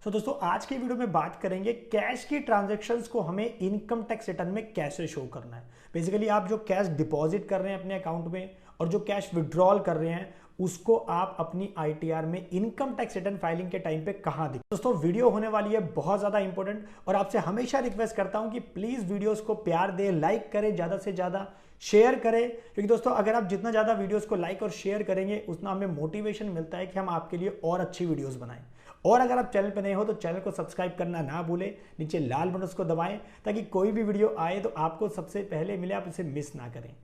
तो दोस्तों आज की वीडियो में बात करेंगे कैश की ट्रांजैक्शंस को हमें इनकम टैक्स रिटर्न में कैसे शो करना है। बेसिकली आप जो कैश डिपॉजिट कर रहे हैं अपने अकाउंट में और जो कैश विड्रॉल कर रहे हैं उसको आप अपनी आईटीआर में इनकम टैक्स रिटर्न फाइलिंग के टाइम पे कहां दिख। दोस्तों वीडियो होने वाली है बहुत ज्यादा इंपॉर्टेंट और आपसे हमेशा रिक्वेस्ट करता हूं कि प्लीज वीडियोस को प्यार दें, लाइक करें, ज्यादा से ज्यादा शेयर करें, क्योंकि दोस्तों अगर आप जितना ज्यादा वीडियोस को लाइक और शेयर करेंगे उतना हमें मोटिवेशन मिलता है कि हम आपके लिए और अच्छी वीडियोस बनाएं। और अगर आप चैनल पर नए हो तो चैनल को सब्सक्राइब करना ना भूलें, नीचे लाल बटन को दबाएं ताकि कोई भी वीडियो आए तो आपको सबसे पहले मिले, आप इसे मिस ना करें।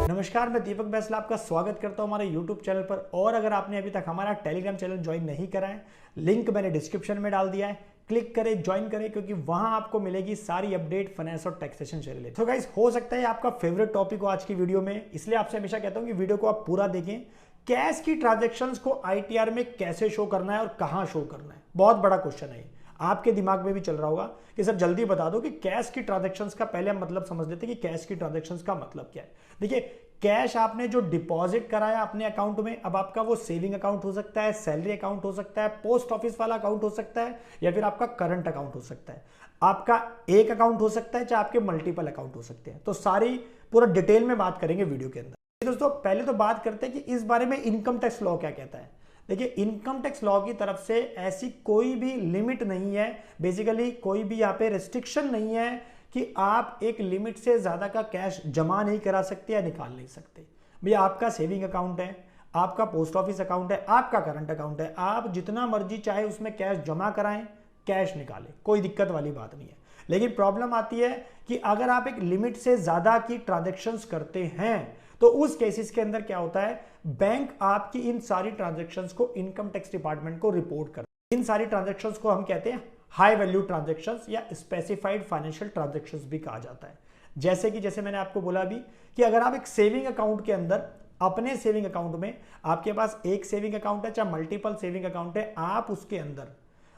नमस्कार, मैं दीपक बैसला आपका स्वागत करता हूं हमारे YouTube चैनल पर। और अगर आपने अभी तक हमारा टेलीग्राम चैनल ज्वाइन नहीं करा है, लिंक मैंने डिस्क्रिप्शन में डाल दिया है, क्लिक करें, ज्वाइन करें, क्योंकि वहां आपको मिलेगी सारी अपडेट फाइनेंस और टैक्सेशन से रिलेटेड। तो गाइस हो सकता है आपका फेवरेट टॉपिक हो आज की वीडियो में, इसलिए आपसे हमेशा कहता हूं कि वीडियो को आप पूरा देखें। कैश की ट्रांजैक्शंस को आईटीआर में कैसे शो करना है और कहां शो करना है, बहुत बड़ा क्वेश्चन है। आपके दिमाग में भी चल रहा होगा कि सर जल्दी बता दो कि कैश की ट्रांजैक्शंस का पहले हम मतलब समझ लेते हैं कि कैश की ट्रांजैक्शंस का मतलब क्या है। देखिए, कैश आपने जो डिपॉजिट कराया अपने अकाउंट में, अब आपका वो सेविंग अकाउंट हो सकता है, सैलरी अकाउंट हो सकता है, पोस्ट ऑफिस वाला अकाउंट हो सकता है, या फिर आपका करंट अकाउंट हो सकता है। आपका एक अकाउंट हो सकता है, चाहे आपके मल्टीपल अकाउंट हो सकते हैं। तो सारी पूरा डिटेल में बात करेंगे वीडियो के अंदर। दोस्तों पहले तो बात करते हैं कि इस बारे में इनकम टैक्स लॉ क्या कहता है। देखिए, इनकम टैक्स लॉ की तरफ से ऐसी कोई भी लिमिट नहीं है, बेसिकली कोई भी यहाँ पे रेस्ट्रिक्शन नहीं है कि आप एक लिमिट से ज्यादा का कैश जमा नहीं करा सकते या निकाल नहीं सकते। भैया आपका सेविंग अकाउंट है, आपका पोस्ट ऑफिस अकाउंट है, आपका करंट अकाउंट है, आप जितना मर्जी चाहे उसमें कैश जमा कराएं, कैश निकालें, कोई दिक्कत वाली बात नहीं है। लेकिन प्रॉब्लम आती है कि अगर आप एक लिमिट से ज्यादा की ट्रांजेक्शन्स करते हैं तो उस केसेस के अंदर क्या होता है, बैंक आपकी इन सारी ट्रांजैक्शंस को इनकम टैक्स डिपार्टमेंट को रिपोर्ट करता है। इन सारी ट्रांजैक्शंस को हम कहते हैं हाई वैल्यू ट्रांजैक्शंस या स्पेसिफाइड फाइनेंशियल ट्रांजैक्शंस भी कहा जाता है। जैसे मैंने आपको बोला भी कि अगर आप एक सेविंग अकाउंट के अंदर अपने सेविंग अकाउंट में, आपके पास एक सेविंग अकाउंट है चाहे मल्टीपल सेविंग अकाउंट है, आप उसके अंदर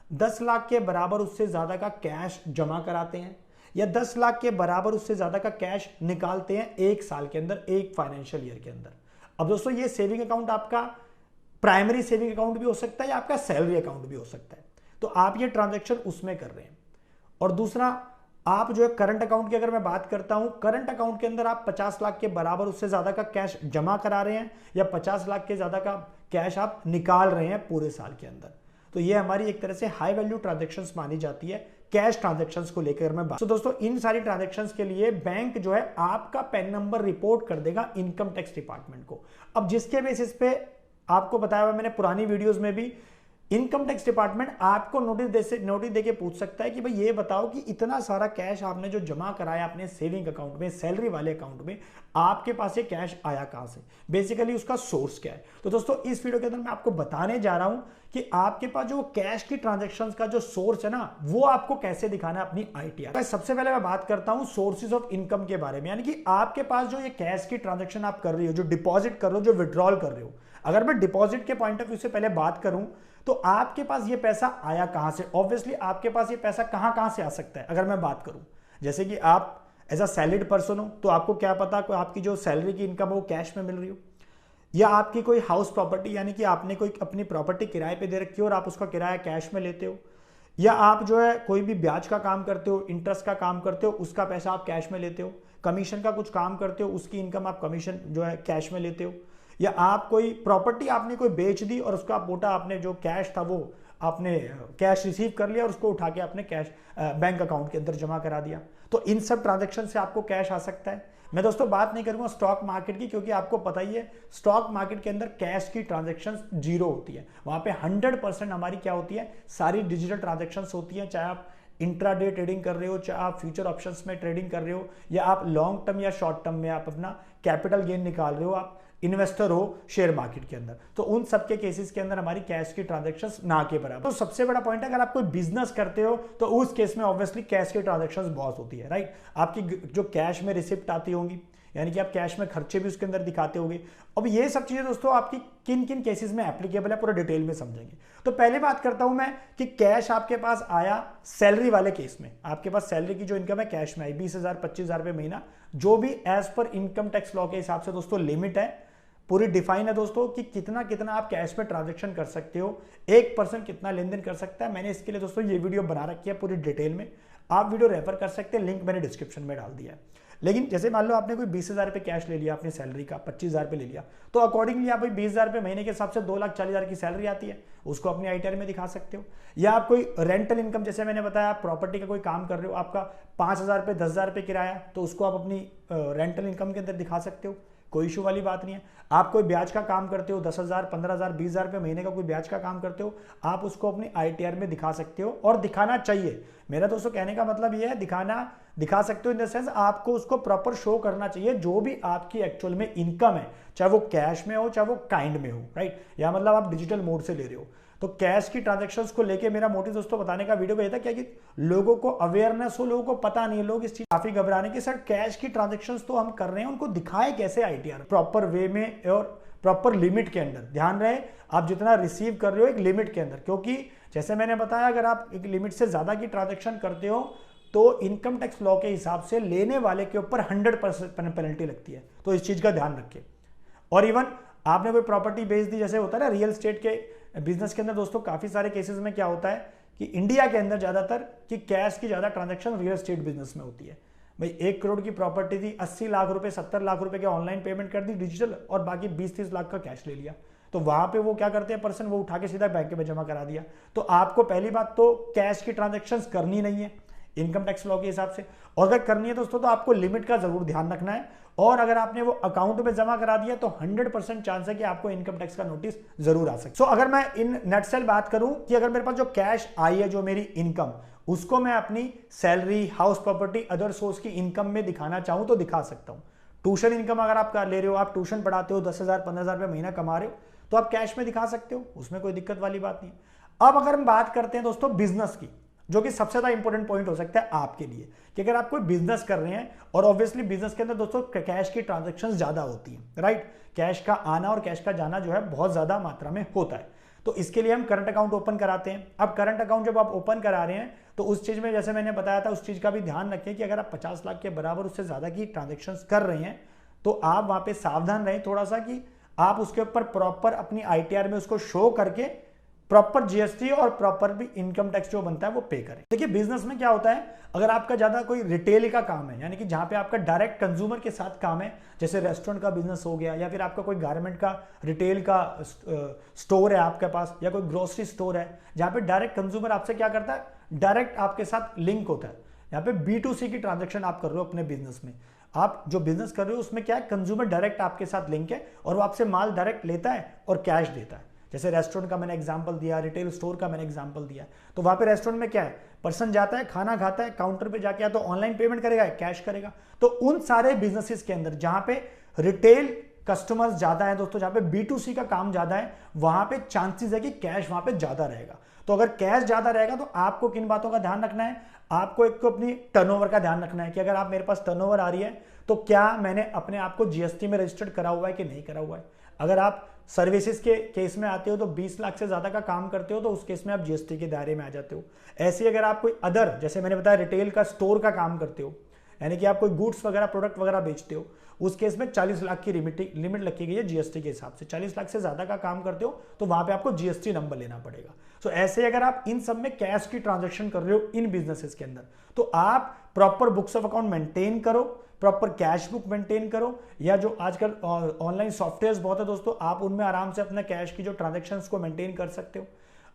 10 लाख के बराबर उससे ज्यादा का कैश जमा कराते हैं या 10 लाख के बराबर उससे ज्यादा का कैश निकालते हैं एक साल के अंदर, एक फाइनेंशियल ईयर के अंदर। अब दोस्तों ये सेविंग अकाउंट आपका प्राइमरी सेविंग अकाउंट भी हो सकता है या आपका सैलरी अकाउंट भी हो सकता है, तो आप ये ट्रांजैक्शन उसमें कर रहे हैं। और दूसरा, आप जो है करंट अकाउंट की अगर मैं बात करता हूं, करंट अकाउंट के अंदर आप 50 लाख के बराबर उससे ज्यादा का कैश जमा करा रहे हैं या 50 लाख के ज्यादा का कैश आप निकाल रहे हैं पूरे साल के अंदर, तो ये हमारी एक तरह से हाई वैल्यू ट्रांजैक्शंस मानी जाती है कैश ट्रांजैक्शंस को लेकर मैं बात। तो दोस्तों इन सारी ट्रांजैक्शंस के लिए बैंक जो है आपका पैन नंबर रिपोर्ट कर देगा इनकम टैक्स डिपार्टमेंट को। अब जिसके बेसिस पे आपको बताया हुआ मैंने पुरानी वीडियोस में भी, इनकम टैक्स डिपार्टमेंट आपको नोटिस देके पूछ सकता है कि भाई ये बताओ कि इतना सारा कैश आपने जो जमा कराया अपने सेविंग अकाउंट में, सैलरी वाले अकाउंट में, आपके पास ये कैश आया कहां से, बेसिकली उसका सोर्स क्या है। तो दोस्तों इस वीडियो के अंदर मैं आपको बताने जा रहा हूं कि आपके पास जो कैश की ट्रांजैक्शंस का जो सोर्स है ना, वो आपको कैसे दिखाना है अपनी आईटीआर। सबसे पहले मैं बात करता हूं सोर्सेज ऑफ इनकम के बारे में, यानी कि आपके पास जो ये कैश की ट्रांजैक्शन आप कर रही हो, जो डिपॉजिट कर रहे हो, जो विड्रॉल कर रहे हो, अगर मैं डिपॉजिट के पॉइंट ऑफ व्यू से पहले बात करूं तो आपके पास ये पैसा आया कहां से। ऑब्वियसली आपके पास ये पैसा कहां से आ सकता है। अगर मैं बात करूं, जैसे कि आप एज अ सैलरीड पर्सन हो तो आपको क्या पता कोई आपकी जो सैलरी की इनकम हो कैश में मिल रही हो, या आपकी कोई हाउस प्रॉपर्टी यानी कि आपने कोई अपनी प्रॉपर्टी किराए पे दे रखी हो और आप उसका किराया कैश में लेते हो, या आप जो है कोई भी ब्याज का काम करते हो, इंटरेस्ट का काम करते हो, उसका पैसा आप कैश में लेते हो, कमीशन का कुछ काम करते हो, उसकी इनकम आप कमीशन जो है कैश में लेते हो, या आप कोई प्रॉपर्टी आपने कोई बेच दी और उसका मोटा आपने जो कैश था वो आपने कैश रिसीव कर लिया और उसको उठा के आपने कैश बैंक अकाउंट के अंदर जमा करा दिया। तो इन सब ट्रांजैक्शन से आपको कैश आ सकता है। मैं दोस्तों बात नहीं करूंगा स्टॉक मार्केट की, क्योंकि आपको पता ही है स्टॉक मार्केट के अंदर कैश की ट्रांजैक्शन जीरो होती है। वहां पे 100% हमारी क्या होती है, सारी डिजिटल ट्रांजैक्शन होती है। चाहे आप इंट्राडे ट्रेडिंग कर रहे हो, चाहे आप फ्यूचर ऑप्शंस में ट्रेडिंग कर रहे हो, या आप लॉन्ग टर्म या शॉर्ट टर्म में आप अपना कैपिटल गेन निकाल रहे हो, आप इन्वेस्टर हो शेयर मार्केट के अंदर, तो उन सबके केसेस के अंदर हमारी कैश की ट्रांजैक्शंस ना के बराबर। तो सबसे बड़ा पॉइंट है, अगर आप कोई बिजनेस करते हो तो उस केस में ऑब्वियसली कैश की ट्रांजैक्शंस बहुत होती है, राइट। आपकी जो कैश में रिसिप्ट आती होंगी, यानी कि आप कैश में खर्चे भी उसके अंदर दिखाते होंगे। अब ये सब चीजें दोस्तों आपकी किन किन केसेस में एप्लीकेबल है पूरा डिटेल में समझेंगे। तो पहले बात करता हूं मैं कि कैश आपके पास आया सैलरी वाले केस में, आपके पास सैलरी की जो इनकम है कैश में आई 20,000 25,000 रुपए महीना, जो भी as per income tax law के हिसाब से दोस्तों लिमिट है पूरी डिफाइन है दोस्तों कि कितना कितना आप कैश में ट्रांजेक्शन कर सकते हो, एक पर्सन कितना लेन देन कर सकता है। मैंने इसके लिए दोस्तों ये वीडियो बना रखी है पूरी डिटेल में, आप वीडियो रेफर कर सकते हैं, लिंक मैंने डिस्क्रिप्शन में डाल दिया है। लेकिन जैसे मान लो आपने कोई 20,000 रुपये कैश ले लिया अपनी सैलरी का, 25,000 रुपये ले लिया, तो अकॉर्डिंगली आप 20,000 रुपये महीने के हिसाब से 2,40,000 की सैलरी आती है, उसको अपनी आईटीआर में दिखा सकते हो। या आप कोई रेंटल इनकम, जैसे मैंने बताया आप प्रॉपर्टी का कोई काम कर रहे हो, आपका 5,000 रुपये 10,000 रुपये किराया, तो उसको आप अपनी रेंटल इनकम के अंदर दिखा सकते हो, कोई इशू वाली बात नहीं है। आप कोई ब्याज का काम करते हो, 10,000 15,000 20,000 रुपये महीने का कोई ब्याज का काम करते हो, आप उसको अपनी आईटीआर में दिखा सकते हो, और दिखाना चाहिए। मेरा दोस्तों कहने का मतलब ये है, दिखा सकते हो इन द सेंस आपको उसको प्रॉपर शो करना चाहिए जो भी आपकी एक्चुअल में इनकम है, चाहे वो कैश में हो चाहे वो काइंड में हो, राइट। या मतलब आप डिजिटल मोड से ले रहे हो। तो कैश की ट्रांजैक्शंस को लेके मेरा मोटिव दोस्तों बताने का वीडियो ये था क्या कि लोगों को अवेयरनेस हो, लोगों को पता नहीं, लोग इस चीज काफी घबरा रहे हैं कि सर कैश की ट्रांजैक्शंस तो हम कर रहे हैं, उनको दिखाए कैसे आईटीआर प्रॉपर वे में और प्रॉपर लिमिट के अंदर। ध्यान रहे आप जितना रिसीव कर रहे हो एक लिमिट के अंदर, क्योंकि जैसे मैंने बताया अगर आप एक लिमिट से ज्यादा की ट्रांजेक्शन करते हो तो इनकम टैक्स लॉ के हिसाब से लेने वाले के ऊपर 100% पेनल्टी लगती है। तो इस चीज का ध्यान रखिए। और इवन आपने कोई प्रॉपर्टी बेच दी, जैसे होता है ना रियल एस्टेट के बिजनेस के अंदर दोस्तों, काफी सारे केसेस में क्या होता है कि इंडिया के अंदर ज्यादातर कि कैश की ज्यादा ट्रांजैक्शन रियल एस्टेट बिजनेस में होती है। भाई 1 करोड़ की प्रॉपर्टी थी, 80 लाख रुपए 70 लाख रुपए के ऑनलाइन पेमेंट कर दी डिजिटल, और बाकी 20-30 लाख का कैश ले लिया। तो वहां पे वो क्या करते हैं पर्सन, वो उठा के सीधा बैंक में जमा करा दिया। तो आपको पहली बात तो कैश की ट्रांजैक्शंस करनी नहीं है इनकम टैक्स लॉ के हिसाब से, और अगर करनी है दोस्तों तो आपको लिमिट का जरूर ध्यान रखना है। और अगर आपने वो अकाउंट में जमा करा दिया तो 100% चांस है कि आपको इनकम टैक्स का नोटिस जरूर आ सकता है। सो अगर मैं इन नटसेल बात करूं कि अगर मेरे पास जो कैश आई है, जो मेरी इनकम, उसको मैं अपनी salary, house property, other source की इनकम में दिखाना चाहूं तो दिखा सकता हूं। ट्यूशन इनकम अगर आप ले रहे हो, आप ट्यूशन पढ़ाते हो, 10,000 15,000 रुपए महीना कमा रहे हो, तो आप कैश में दिखा सकते हो, उसमें कोई दिक्कत वाली बात नहीं। अब अगर हम बात करते हैं दोस्तों बिजनेस की, जो कि सबसे ज्यादा इंपॉर्टेंट पॉइंट हो सकता है आपके लिए, कि अगर आप कोई बिजनेस कर रहे हैं, और ऑब्वियसली बिजनेस के अंदर दोस्तों कैश की ट्रांजैक्शंस ज्यादा होती हैं, राइट। कैश का आना और कैश का जाना जो है बहुत ज्यादा मात्रा में होता है। तो इसके लिए हम करंट अकाउंट ओपन कराते हैं। अब करंट अकाउंट जब आप ओपन करा रहे हैं तो उस चीज में जैसे मैंने बताया था, उस चीज का भी ध्यान रखें कि अगर आप 50 लाख के बराबर उससे ज्यादा की ट्रांजेक्शन्स कर रहे हैं तो आप वहां पे सावधान रहें थोड़ा सा, कि आप उसके ऊपर प्रॉपर अपनी आईटीआर में उसको शो करके प्रॉपर जीएसटी और प्रॉपर भी इनकम टैक्स जो बनता है वो पे करें। देखिए बिजनेस में क्या होता है, अगर आपका ज्यादा कोई रिटेल का काम है, यानी कि जहां पे आपका डायरेक्ट कंज्यूमर के साथ काम है, जैसे रेस्टोरेंट का बिजनेस हो गया, या फिर आपका कोई गारमेंट का रिटेल का स्टोर है आपके पास, या कोई ग्रोसरी स्टोर है, जहां पे डायरेक्ट कंज्यूमर आपसे क्या करता है, डायरेक्ट आपके साथ लिंक होता है। यहाँ पे B2C की ट्रांजेक्शन आप कर रहे हो अपने बिजनेस में, आप जो बिजनेस कर रहे हो उसमें क्या है, कंज्यूमर डायरेक्ट आपके साथ लिंक है और वो आपसे माल डायरेक्ट लेता है और कैश देता है। जैसे रेस्टोरेंट का मैंने एग्जांपल दिया, रिटेल स्टोर का मैंने एग्जांपल दिया। तो वहां पे रेस्टोरेंट में क्या है, पर्सन जाता है, खाना खाता है, काउंटर पे जाके या तो ऑनलाइन पेमेंट करेगा या कैश करेगा। तो उन सारे बिजनेसेस के अंदर जहां पे रिटेल कस्टमर्स ज्यादा है दोस्तों, जहां पे B2C का काम ज्यादा है, वहां पे चांसेस है कि कैश वहां पे ज्यादा रहेगा। तो अगर कैश ज्यादा रहेगा तो आपको किन बातों का ध्यान रखना है, आपको एक तो अपनी टर्नओवर का ध्यान रखना है कि अगर आप मेरे पास टर्नओवर आ रही है तो क्या मैंने अपने आप को जीएसटी में रजिस्टर्ड करा हुआ है कि नहीं करा हुआ है। अगर आप सर्विसेज के केस में आते हो तो 20 लाख से ज्यादा का काम करते हो तो उस केस में आप जीएसटी के दायरे में आ जाते हो। ऐसे ही अगर आप कोई अदर, जैसे मैंने बताया रिटेल का स्टोर का काम करते हो, यानी कि आप कोई गुड्स वगैरह प्रोडक्ट वगैरह बेचते हो, उस केस में 40 लाख की लिमिट रखी गई है जीएसटी के हिसाब से। 40 लाख से ज्यादा का काम करते हो तो वहां पे आपको जीएसटी नंबर लेना पड़ेगा। सो ऐसे अगर आप इन सब में कैश की ट्रांजैक्शन कर रहे हो इन बिजनेसेस के अंदर, तो आप proper books of account maintain करो, प्रॉपर कैश बुक मेंटेन करो, या जो आजकल ऑनलाइन सॉफ्टवेयर्स बहुत है दोस्तों, आप उनमें आराम से अपना कैश की जो ट्रांजैक्शंस को मेंटेन कर सकते हो।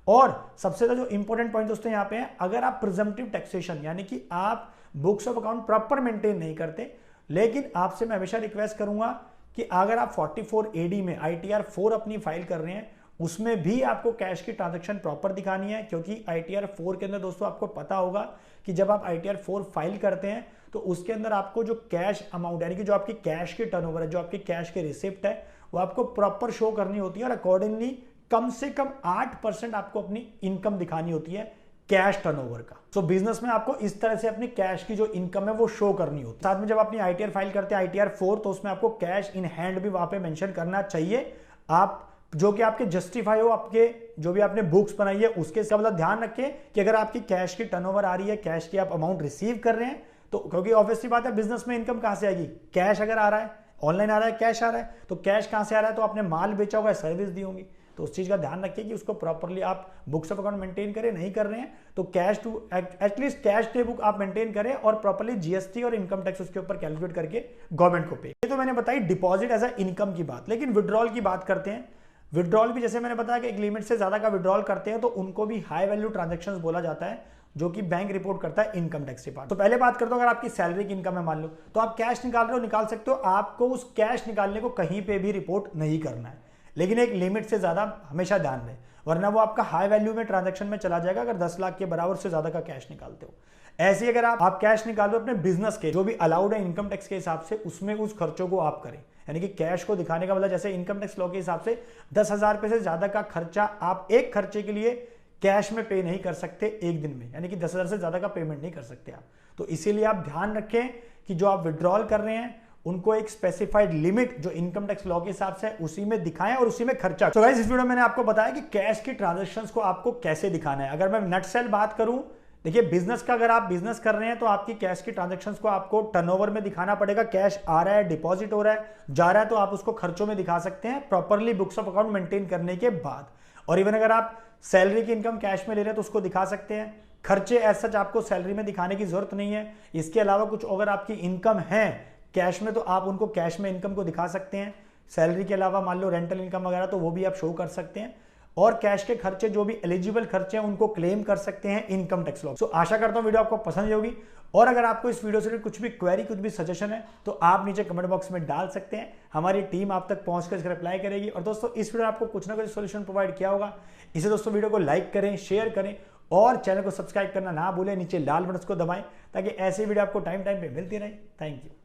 और सबसे ज्यादा जो इंपॉर्टेंट पॉइंट दोस्तों यहाँ पे है, अगर आप प्रिजम्पटिव टैक्सेशन, यानी कि आप books of account proper maintain नहीं करते, लेकिन आपसे मैं हमेशा रिक्वेस्ट करूंगा कि अगर आप 44 AD में ITR 4 अपनी फाइल कर रहे हैं, उसमें भी आपको कैश की ट्रांजैक्शन प्रॉपर दिखानी है, क्योंकि ITR 4 के अंदर दोस्तों आपको पता होगा कि जब आप ITR 4 फाइल करते हैं तो उसके अंदर आपको जो कैश अमाउंट, यानी कि जो आपकी कैश की टर्नओवर है, जो आपकी कैश की रिसिप्ट है, वो आपको प्रॉपर शो करनी होती है, और अकॉर्डिंगली कम से कम 8% आपको अपनी इनकम दिखानी होती है कैश टर्नओवर का। सो बिजनेस में आपको इस तरह से अपनी कैश की जो इनकम है वो शो करनी होती है। साथ में जब अपनी ITR फाइल करते हैं ITR 4, तो उसमें आपको कैश इन हैंड भी वहां पे मेंशन करना चाहिए, आप जो कि आपके जस्टिफाई हो, आपके जो भी आपने बुक्स बनाई है उसके इसका मतलब ध्यान रखें कि अगर आपकी कैश की टर्नओवर आ रही है, कैश की आप अमाउंट रिसीव कर रहे हैं, तो क्योंकि ऑब्वियसली बात है बिजनेस में इनकम कहां से आएगी, कैश अगर आ रहा है, ऑनलाइन आ रहा है, कैश आ रहा है, तो कैश कहाँ से आ रहा है, तो आपने माल बेचा होगा, सर्विस दी होंगी, तो उस चीज़ का ध्यान रखिए कि उसको प्रॉपरली आप बुक्स ऑफ अकाउंट मेंटेन करें। नहीं कर रहे हैं तो cash to at least cash day book आप मेंटेन करें और प्रॉपरली जीएसटी और इनकम टैक्स उसके ऊपर कैलकुलेट करके गवर्नमेंट को पे। ये तो मैंने बताई डिपॉजिट एज अ इनकम की बात, लेकिन विड्रॉल की बात करते हैं। विड्रॉल भी जैसे मैंने बताया कि एक लिमिट से ज्यादा का विड्रॉल करते हैं तो उनको भी हाई वैल्यू ट्रांजेक्शन्स बोला जाता है, जो कि बैंक रिपोर्ट करता है इनकम टैक्स डिपार्टमेंट। तो पहले बात करता हूं, अगर आपकी सैलरी की इनकम है मान लो, तो आप कैश निकाल रहे हो, निकाल सकते हो, आपको उस कैश निकालने को कहीं पे भी रिपोर्ट नहीं करना है, लेकिन एक लिमिट से ज्यादा हमेशा ध्यान दें, वरना वो आपका हाई वैल्यू में ट्रांजैक्शन में चला जाएगा अगर 10 लाख के बराबर से ज्यादा का कैश निकालते हो। ऐसे ही अगर आप कैश निकाल रहे हो अपने बिजनेस के, जो भी अलाउड है इनकम टैक्स के हिसाब से, उसमें उस खर्चों को आप करें। यानी कि कैश को दिखाने का मतलब जैसे इनकम टैक्स लॉ के हिसाब से 10,000 रुपए से ज्यादा का खर्चा आप एक खर्चे के लिए कैश में पे नहीं कर सकते एक दिन में, यानी कि 10,000 से ज्यादा का पेमेंट नहीं कर सकते आप। तो इसीलिए आप ध्यान रखें कि जो आप विड्रॉल कर रहे हैं उनको एक स्पेसिफाइड लिमिट जो इनकम टैक्स लॉ के हिसाब से उसी में दिखाएं और उसी में खर्चा। तो गाइस इस वीडियो में मैंने आपको बताया कि कैश की ट्रांजैक्शंस को आपको कैसे दिखाना है। अगर मैं नटसेल बात करूं, देखिए बिजनेस का, अगर आप बिजनेस कर रहे हैं तो आपकी कैश की ट्रांजैक्शंस को आपको टर्नओवर में दिखाना पड़ेगा। कैश आ रहा है, डिपॉजिट हो रहा है, जा रहा है, तो आप उसको खर्चों में दिखा सकते हैं properly books of account maintain करने के बाद। और इवन अगर आप सैलरी की इनकम कैश में ले रहे हैं तो उसको दिखा सकते हैं। खर्चे एज सच आपको सैलरी में दिखाने की जरूरत नहीं है। इसके अलावा कुछ अगर आपकी इनकम है कैश में तो आप उनको कैश में इनकम को दिखा सकते हैं। सैलरी के अलावा मान लो रेंटल इनकम वगैरह तो वो भी आप शो कर सकते हैं। और कैश के खर्चे जो भी एलिजिबल खर्चे हैं उनको क्लेम कर सकते हैं इनकम टैक्स लॉ। सो आशा करता हूं वीडियो आपको पसंद होगी, और अगर आपको इस वीडियो से कुछ भी क्वेरी, कुछ भी सजेशन है तो आप नीचे कमेंट बॉक्स में डाल सकते हैं। हमारी टीम आप तक पहुंचकर इसका रिप्लाई करेगी। और दोस्तों इस वीडियो में आपको कुछ ना कुछ सोल्यूशन प्रोवाइड किया होगा। इसे दोस्तों वीडियो को लाइक करें, शेयर करें और चैनल को सब्सक्राइब करना ना भूलें। नीचे लाल बटन को दबाएं ताकि ऐसी वीडियो आपको टाइम पे मिलती रहे। Thank you.